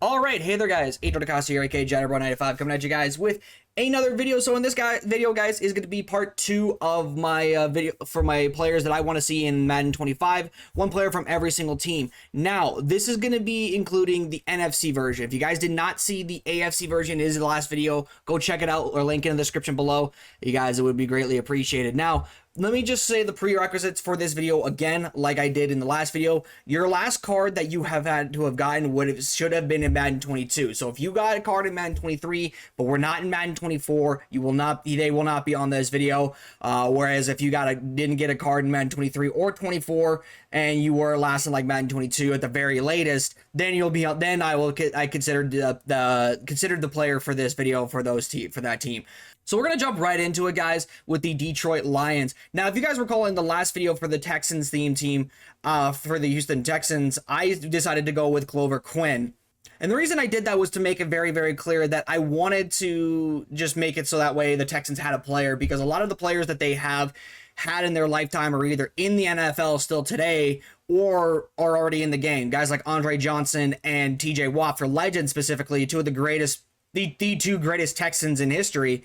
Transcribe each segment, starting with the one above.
All right, hey there, guys. Adrian DaCosta here, aka Jadabro95, coming at you guys with another video. So in this video, guys, is going to be part 2 of my video for my players that I want to see in Madden 25. One player from every single team. Now, this is going to be including the NFC version. If you guys did not see the AFC version, it is the last video. Go check it out or link in the description below. You guys, it would be greatly appreciated. Now, let me just say the prerequisites for this video again, like I did in the last video. Your last card that you have had to have gotten should have been in Madden 22. So if you got a card in Madden 23, but we're not in Madden 24, they will not be on this video. Whereas if you didn't get a card in Madden 23 or 24, and you were last in like Madden 22 at the very latest, then you'll be. Then I considered the player for this video for that team. So we're going to jump right into it, guys, with the Detroit Lions. Now, if you guys recall in the last video for the Texans theme team, for the Houston Texans, I decided to go with Glover Quinn. And the reason I did that was to make it very, very clear that I wanted to just make it so that way the Texans had a player, because a lot of the players that they have had in their lifetime are either in the NFL still today or are already in the game. Guys like Andre Johnson and TJ Watt, for legends specifically, two of the two greatest Texans in history,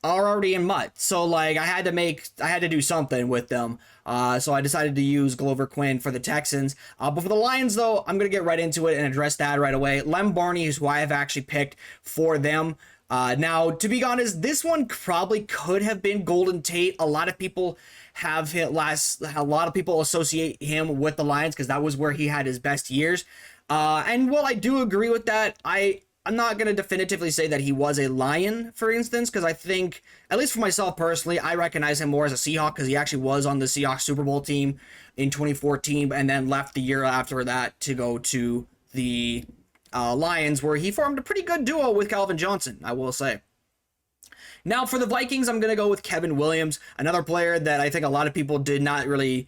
are already in MUT. So like I had to do something with them. So I decided to use Glover Quinn for the Texans. But for the Lions, though, I'm going to get right into it and address that right away. Lem Barney is who I have actually picked for them. Now, to be honest, this one probably could have been Golden Tate. A lot of people associate him with the Lions because that was where he had his best years. And while I do agree with that, I'm not going to definitively say that he was a Lion, for instance, because I think, at least for myself personally, I recognize him more as a Seahawk because he actually was on the Seahawks Super Bowl team in 2014 and then left the year after that to go to the Lions, where he formed a pretty good duo with Calvin Johnson, I will say. Now, for the Vikings, I'm going to go with Kevin Williams, another player that I think a lot of people did not really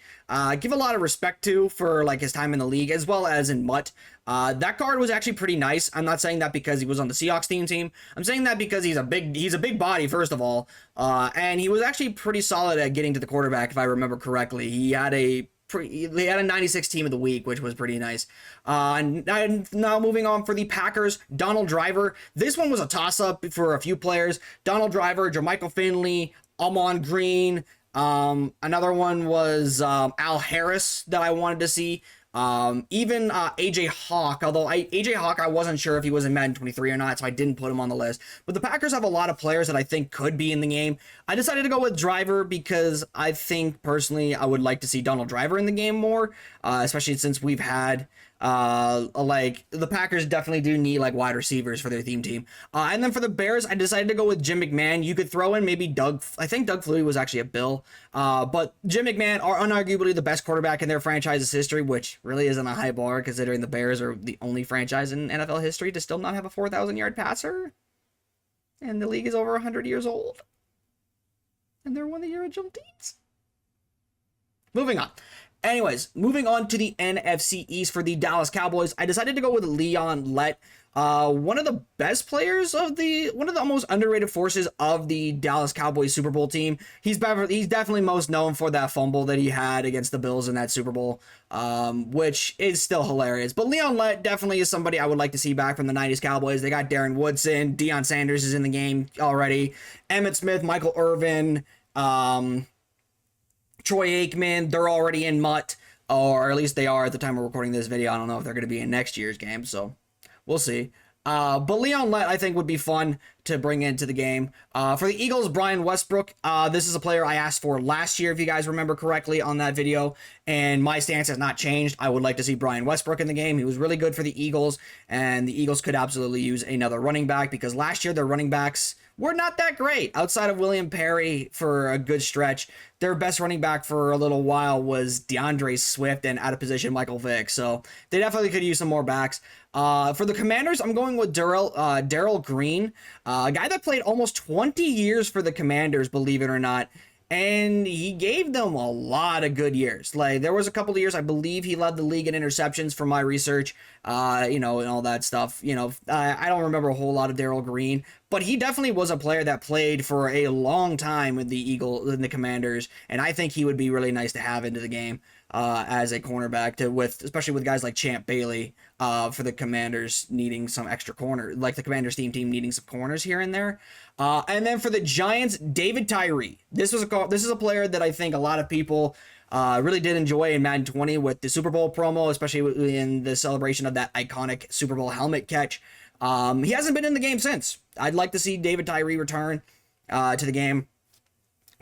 give a lot of respect to for like his time in the league, as well as in MUT. That card was actually pretty nice. I'm not saying that because he was on the Seahawks team. I'm saying that because he's a big body, first of all, and he was actually pretty solid at getting to the quarterback, if I remember correctly. He had a 96 team of the week, which was pretty nice. And now moving on for the Packers, Donald Driver. This one was a toss-up for a few players. Donald Driver, Jermichael Finley, Amon Green. Another one was Al Harris that I wanted to see. Even AJ Hawk, although AJ Hawk, I wasn't sure if he was in Madden 23 or not, so I didn't put him on the list. But the Packers have a lot of players that I think could be in the game. I decided to go with Driver because I think, personally, I would like to see Donald Driver in the game more, especially since we've had, like, the Packers definitely do need, like, wide receivers for their theme team. And then for the Bears, I decided to go with Jim McMahon. You could throw in maybe I think Doug Flutie was actually a Bill. But Jim McMahon are unarguably the best quarterback in their franchise's history, which really isn't a high bar considering the Bears are the only franchise in NFL history to still not have a 4,000-yard passer. And the league is over 100 years old. And they're one of the original teams. Moving on. Anyways, moving on to the NFC East for the Dallas Cowboys, I decided to go with Leon Lett, one of the best players one of the most underrated forces of the Dallas Cowboys Super Bowl team. He's definitely most known for that fumble that he had against the Bills in that Super Bowl, which is still hilarious. But Leon Lett definitely is somebody I would like to see back from the 90s Cowboys. They got Darren Woodson, Deion Sanders is in the game already, Emmitt Smith, Michael Irvin, Troy Aikman, they're already in MUT, or at least they are at the time we're recording this video. I don't know if they're going to be in next year's game, so we'll see. But Leon Lett, I think, would be fun to bring into the game. For the Eagles, Brian Westbrook. This is a player I asked for last year, if you guys remember correctly on that video, and my stance has not changed. I would like to see Brian Westbrook in the game. He was really good for the Eagles, and the Eagles could absolutely use another running back because last year their running backs were not that great. Outside of William Perry for a good stretch, their best running back for a little while was DeAndre Swift and out of position Michael Vick. So they definitely could use some more backs. For the Commanders, I'm going with Darrell Green, a guy that played almost 20 years for the Commanders, believe it or not. And he gave them a lot of good years. Like, there was a couple of years, I believe he led the league in interceptions from my research, and all that stuff. I don't remember a whole lot of Darrell Green, but he definitely was a player that played for a long time with the Commanders, and I think he would be really nice to have into the game. as a cornerback especially with guys like Champ Bailey for the Commanders needing some extra corner, like the Commanders team needing some corners here and there. And then for the Giants, David Tyree. This is a player that I think a lot of people really did enjoy in Madden 20 with the Super Bowl promo, especially in the celebration of that iconic Super Bowl helmet catch. He hasn't been in the game since. I'd like to see David Tyree return to the game.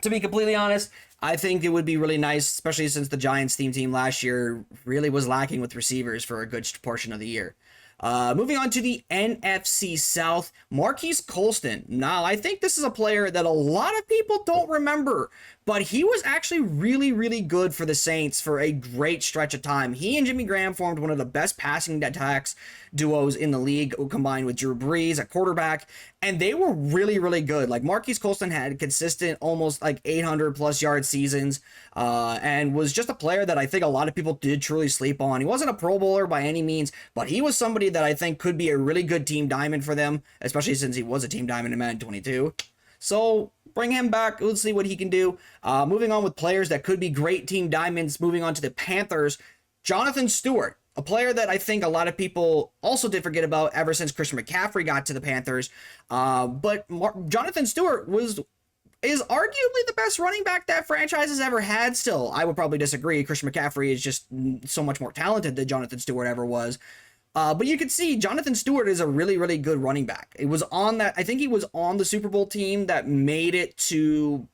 To be completely honest, I think it would be really nice, especially since the Giants team last year really was lacking with receivers for a good portion of the year. Moving on to the NFC South, Marquise Colston. Now, I think this is a player that a lot of people don't remember, but he was actually really, really good for the Saints for a great stretch of time. He and Jimmy Graham formed one of the best passing attacks duos in the league, combined with Drew Brees at quarterback, and they were really, really good. Like, Marquise Colston had consistent, almost like 800 plus yard seasons, and was just a player that I think a lot of people did truly sleep on. He wasn't a Pro Bowler by any means, but he was somebody that I think could be a really good team diamond for them, especially since he was a team diamond in Madden 22. So bring him back. Let's see what he can do. Moving on with players that could be great team diamonds. Moving on to the Panthers, Jonathan Stewart, a player that I think a lot of people also did forget about ever since Christian McCaffrey got to the Panthers. But Jonathan Stewart is arguably the best running back that franchise has ever had still. I would probably disagree. Christian McCaffrey is just so much more talented than Jonathan Stewart ever was. But you can see Jonathan Stewart is a really, really good running back. It was on that, I think he was on the Super Bowl team that made it to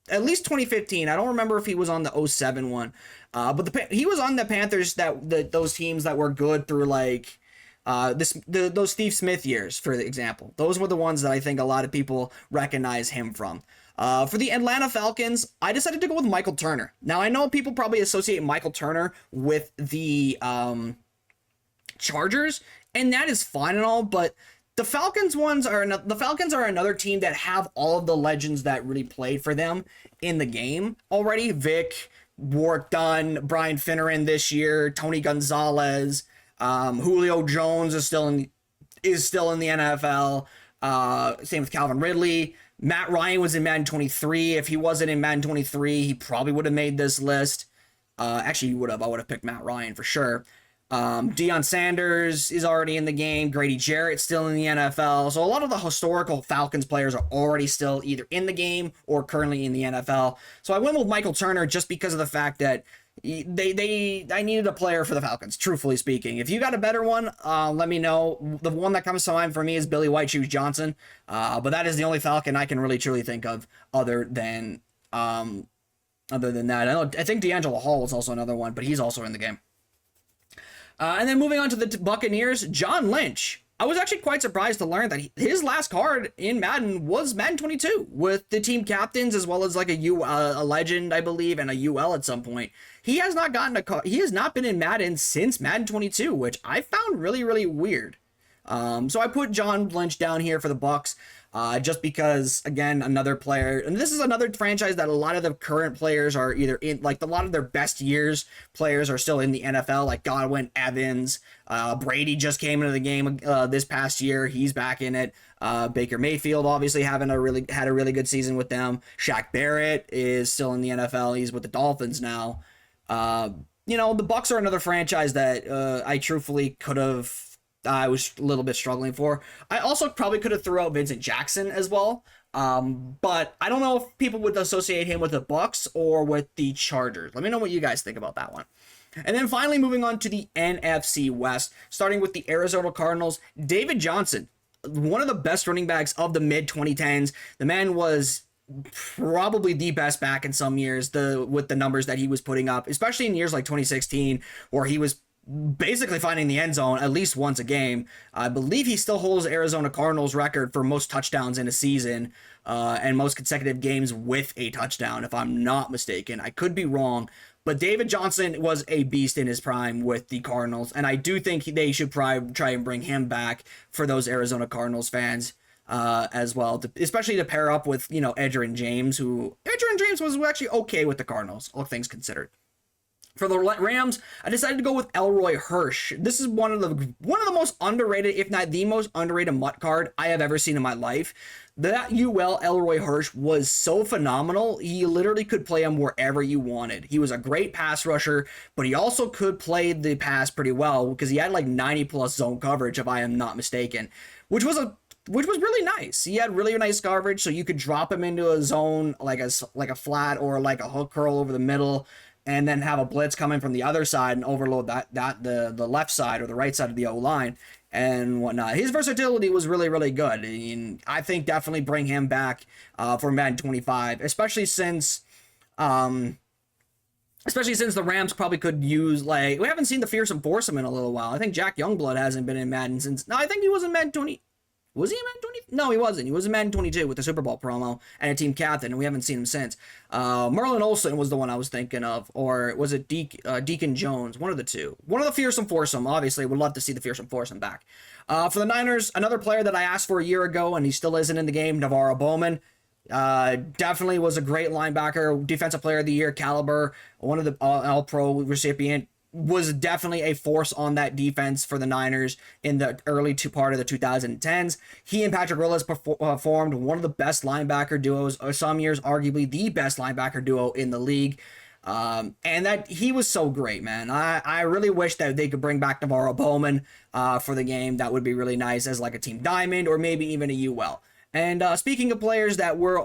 at least 2015. I don't remember if he was on the 07 one. But he was on the Panthers, those teams that were good through like those Steve Smith years, for example. Those were the ones that I think a lot of people recognize him from. For the Atlanta Falcons, I decided to go with Michael Turner. Now, I know people probably associate Michael Turner with the Chargers, and that is fine and all, but the Falcons are another team that have all of the legends that really played for them in the game already. Vic, Warwick Dunn, Brian Finneran this year, Tony Gonzalez, Julio Jones is still in the NFL. Same with Calvin Ridley. Matt Ryan was in Madden 23. If he wasn't in Madden 23, he probably would have made this list. Actually, he would have. I would have picked Matt Ryan for sure. Deion Sanders is already in the game. Grady Jarrett's still in the NFL. So a lot of the historical Falcons players are already still either in the game or currently in the NFL. So I went with Michael Turner just because of the fact that I needed a player for the Falcons, truthfully speaking. If you got a better one, let me know. The one that comes to mind for me is Billy White Shoes Johnson. But that is the only Falcon I can really truly think of other than that. I think D'Angelo Hall is also another one, but he's also in the game. And then moving on to the Buccaneers, John Lynch. I was actually quite surprised to learn that his last card in Madden was Madden 22 with the team captains as well as like a legend, I believe, and a UL at some point. He has not been in Madden since Madden 22, which I found really, really weird. So I put John Lynch down here for the Bucs. Just because, again, another player, and this is another franchise that a lot of the current players are either in, like a lot of their best years players are still in the NFL, like Godwin, Evans, Brady just came into the game this past year. He's back in it. Baker Mayfield obviously had a really good season with them. Shaq Barrett is still in the NFL. He's with the Dolphins now. The Bucs are another franchise that I truthfully could have. I was a little bit struggling for. I also probably could have threw out Vincent Jackson as well, but I don't know if people would associate him with the Bucs or with the Chargers. Let me know what you guys think about that one. And then finally moving on to the NFC West, starting with the Arizona Cardinals, David Johnson, one of the best running backs of the mid-2010s. The man was probably the best back in some years with the numbers that he was putting up, especially in years like 2016, where he was basically finding the end zone at least once a game. I believe he still holds Arizona Cardinals record for most touchdowns in a season and most consecutive games with a touchdown, if I'm not mistaken. I could be wrong, but David Johnson was a beast in his prime with the Cardinals, and I do think they should try and bring him back for those Arizona Cardinals fans as well, especially to pair up with, Edgerrin James, who Edgerrin James was actually okay with the Cardinals, all things considered. For the Rams, I decided to go with Elroy Hirsch. This is one of the most underrated, if not the most underrated MUT card I have ever seen in my life. That UL Elroy Hirsch was so phenomenal. He literally could play him wherever you wanted. He was a great pass rusher, but he also could play the pass pretty well because he had like 90 plus zone coverage, if I am not mistaken, which was really nice. He had really nice coverage, so you could drop him into a zone like a flat or like a hook curl over the middle, and then have a blitz coming from the other side and overload the left side or the right side of the O-line and whatnot. His versatility was really, really good. I mean, I think definitely bring him back for Madden 25, especially since the Rams probably could use, like, we haven't seen the Fearsome Foursome in a little while. I think Jack Youngblood hasn't been in Madden since, no, I think he was in Madden 20. Was he in Madden 20? No, he wasn't. He was in Madden 22 with the Super Bowl promo and a team captain, and we haven't seen him since. Merlin Olsen was the one I was thinking of, or was it Deacon Jones? One of the two. One of the Fearsome Foursome, obviously. Would love to see the Fearsome Foursome back. For the Niners, another player that I asked for a year ago, and he still isn't in the game, Navarro Bowman. Definitely was a great linebacker, defensive player of the year caliber, one of the All-Pro recipient. Was definitely a force on that defense for the Niners in the early part of the 2010s. He and Patrick Willis formed one of the best linebacker duos, or some years arguably the best linebacker duo in the league. And that he was so great, man. I really wish that they could bring back Navarro Bowman for the game. That would be really nice as like a team diamond or maybe even a UL. And speaking of players that were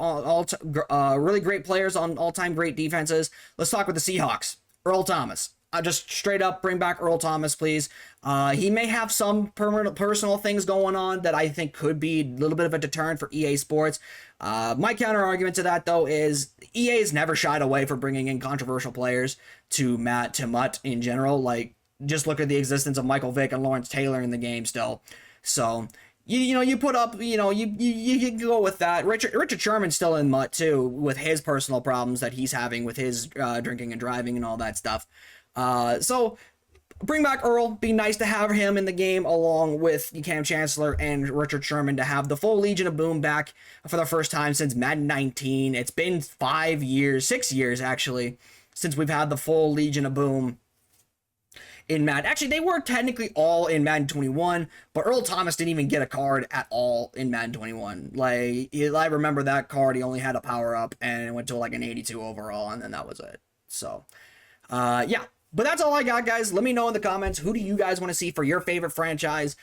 really great players on all-time great defenses, let's talk with the Seahawks. Earl Thomas. Just straight up bring back Earl Thomas, please. He may have some personal things going on that I think could be a little bit of a deterrent for EA Sports. My counter argument to that, though, is EA has never shied away from bringing in controversial players to MUT in general. Like, just look at the existence of Michael Vick and Lawrence Taylor in the game still. So, you put up, you can go with that. Richard Sherman's still in MUT, too, with his personal problems that he's having with his drinking and driving and all that stuff. So bring back Earl. Be nice to have him in the game along with Cam Chancellor and Richard Sherman to have the full Legion of Boom back for the first time since Madden 19. It's been 6 years actually, since we've had the full Legion of Boom in Madden. Actually, they were technically all in Madden 21, but Earl Thomas didn't even get a card at all in Madden 21. Like, I remember that card, he only had a power up and it went to like an 82 overall, and then that was it. So, yeah. But that's all I got, guys. Let me know in the comments, who do you guys want to see for your favorite franchise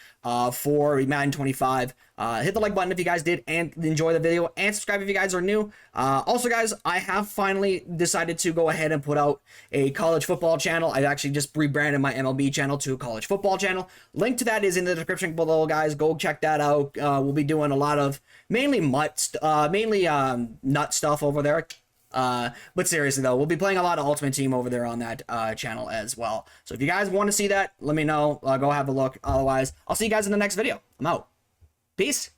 for Madden 25. Hit the like button if you guys did and enjoy the video, and subscribe if you guys are new. Also, guys, I have finally decided to go ahead and put out a college football channel. I actually just rebranded my MLB channel to a college football channel. Link to that is in the description below, guys. Go check that out. We'll be doing a lot of mainly nut stuff over there. But seriously though, we'll be playing a lot of Ultimate Team over there on that channel as well. So if you guys want to see that, let me know. Go have a look. Otherwise, I'll see you guys in the next video. I'm out. Peace.